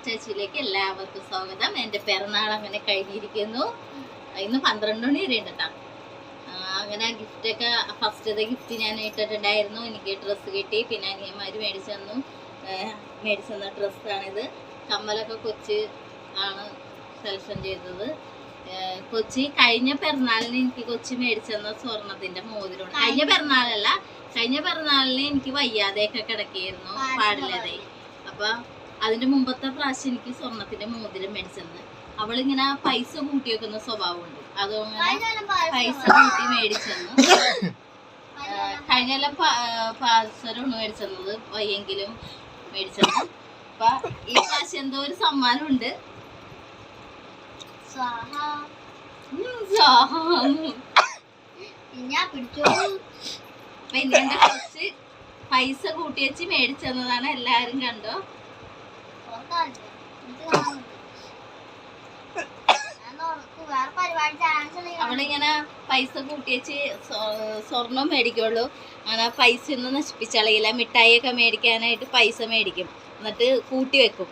ചേച്ചിയിലേക്ക് എല്ലാവർക്കും സ്വാഗതം. എൻ്റെ പിറന്നാൾ അങ്ങനെ കഴിഞ്ഞിരിക്കുന്നു. ഇന്ന് 12 മണി വരെ ഉണ്ട് കേട്ടോ. അങ്ങനെ ഗിഫ്റ്റൊക്കെ ഫസ്റ്റത്തെ ഗിഫ്റ്റ് ഞാൻ ഇട്ടിട്ടുണ്ടായിരുന്നു. എനിക്ക് ഡ്രസ്സ് കിട്ടി. പിന്നെ അനിയന്മാർ മേടിച്ചു തന്ന ഡ്രസ്സാണിത്. കമ്മലൊക്കെ കൊച്ച് ആണ് സെലക്ഷൻ ചെയ്തത്. കൊച്ചി കഴിഞ്ഞ പിറന്നാളിന് എനിക്ക് കൊച്ചി മേടിച്ചെന്ന സ്വർണത്തിന്റെ മോതിരമാണ്. കഴിഞ്ഞ പിറന്നാളിന് എനിക്ക് വയ്യാതെയൊക്കെ കിടക്കിയിരുന്നു, പാടില്ലാതെ. അപ്പൊ അതിന്റെ മുമ്പത്തെ പ്രാവശ്യം എനിക്ക് സ്വർണത്തിന്റെ മോതിരം മേടിച്ചെന്ന്. അവളിങ്ങനെ പൈസ കൂട്ടി വെക്കുന്ന സ്വഭാവമുണ്ട്. അതുകൊണ്ട് പൈസ കൂട്ടി മേടിച്ചെന്ന്. കഴിഞ്ഞ പാൽസരമാണ് മേടിച്ചെന്നത്, വയ്യെങ്കിലും മേടിച്ചെന്ന്. അപ്പൊ ഈ പ്രാവശ്യം എന്തോ ഒരു സമ്മാനമുണ്ട്. പിന്നെ എന്റെ കുറച്ച് പൈസ കൂട്ടി വെച്ച് മേടിച്ചെന്നതാണ്. എല്ലാരും കണ്ടോ? അവളിങ്ങനെ പൈസ കൂട്ടി വെച്ച് സ്വർണം മേടിക്കുള്ളൂ. അങ്ങനെ പൈസ ഒന്നും നശിപ്പിച്ചളയില്ല. മിഠായിയൊക്കെ മേടിക്കാനായിട്ട് പൈസ മേടിക്കും, എന്നിട്ട് കൂട്ടി വെക്കും.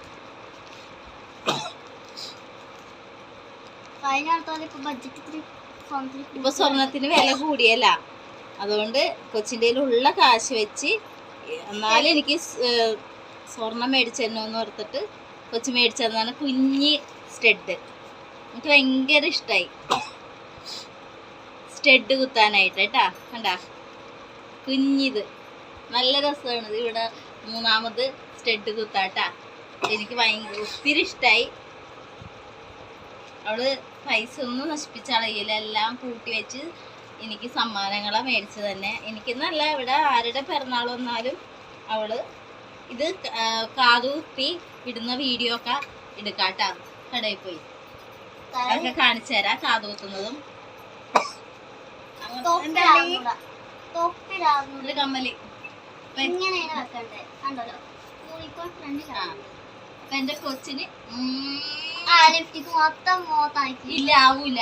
ഇപ്പൊ സ്വർണത്തിന് വില കൂടിയല്ല, അതുകൊണ്ട് കൊച്ചിൻ്റെ ഉള്ള കാശ് വെച്ച് എന്നാലും എനിക്ക് സ്വർണം മേടിച്ചെന്നോന്ന് ഓർത്തിട്ട് കൊച്ചു മേടിച്ചതാണ് കുഞ്ഞി സ്റ്റഡ്. എനിക്ക് ഭയങ്കര ഇഷ്ടമായി സ്റ്റഡ് കുത്താനായിട്ട് കേട്ടാ. കണ്ടാ കുഞ്ഞിത് നല്ല രസമാണ്. ഇവിടെ 3ാമത് സ്റ്റഡ് കുത്താട്ടാ. എനിക്ക് ഒത്തിരി ഇഷ്ടമായി. അവള് പൈസ ഒന്നും നശിപ്പിച്ചളയില്ല, എല്ലാം കൂട്ടി വെച്ച് എനിക്ക് സമ്മാനങ്ങളാ മേടിച്ചത് തന്നെ. എനിക്കെന്നല്ല, ഇവിടെ ആരുടെ പിറന്നാൾ വന്നാലും അവള് ഇത് കാതുകുത്തി ഇടുന്ന വീഡിയോ ഒക്കെ എടുക്കാട്ടാ. കടയിൽ പോയി അതൊക്കെ കാണിച്ചു തരാം. കാതുകുത്തുന്നതും കമ്മല് അപ്പൊ എന്റെ കൊച്ചിന് ഇല്ല ആവൂല.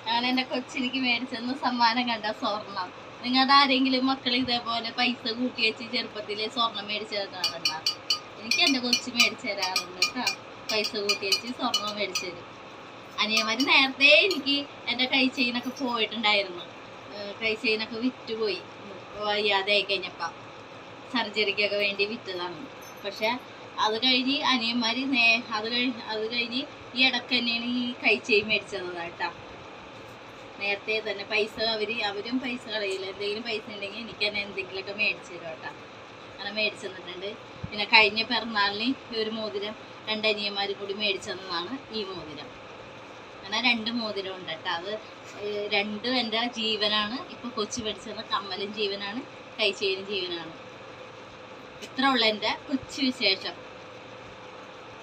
അങ്ങനെ എന്റെ കൊച്ചിനിക്ക് മേടിച്ചെന്ന് സമ്മാനം കണ്ട സ്വർണം. നിങ്ങളുടെ ആരെങ്കിലും മക്കൾ ഇതേപോലെ പൈസ കൂട്ടി വെച്ച് ചെറുപ്പത്തില് സ്വർണം മേടിച്ചു തരാറുണ്ട? എനിക്ക് എന്റെ കൊച്ചി മേടിച്ചു തരാറുണ്ട് കേട്ടോ. പൈസ കൂട്ടി വെച്ച് സ്വർണം മേടിച്ചു തരും. അനിയന്മാര് നേരത്തെ എനിക്ക് എന്റെ കൈ ചെയിനൊക്കെ പോയിട്ടുണ്ടായിരുന്നു. കൈ ചെയിനൊക്കെ വിറ്റുപോയി വയ്യാതെ ആയി കഴിഞ്ഞപ്പ. സർജറിക്കൊക്കെ വേണ്ടി വിറ്റതാണ്. പക്ഷെ അത് കഴിഞ്ഞ് അനിയന്മാര് അത് കഴിഞ്ഞ് ഈ ഇടക്ക് തന്നെയാണ് ഈ കൈ ചെയിൻ മേടിച്ചതാട്ടാ. നേരത്തെ തന്നെ പൈസ അവരും പൈസ കളയില്ല. എന്തെങ്കിലും പൈസ ഉണ്ടെങ്കിൽ എനിക്ക് തന്നെ എന്തെങ്കിലുമൊക്കെ മേടിച്ചു തരും കേട്ടോ. അങ്ങനെ മേടിച്ചു തന്നിട്ടുണ്ട്. പിന്നെ കഴിഞ്ഞ പിറന്നാളിന് ഒരു മോതിരം 2 അനിയന്മാരും കൂടി മേടിച്ചു തന്നതാണ് ഈ മോതിരം. അങ്ങനെ 2 മോതിരം ഉണ്ട് കേട്ടോ. അത് 2 എൻ്റെ ജീവനാണ്. ഇപ്പൊ കൊച്ചു മേടിച്ചെന്ന കമ്മലും ജീവനാണ്, കൈ ചെയിനും ജീവനാണ്. ഇത്ര ഉള്ള എൻ്റെ കൊച്ചു വിശേഷം.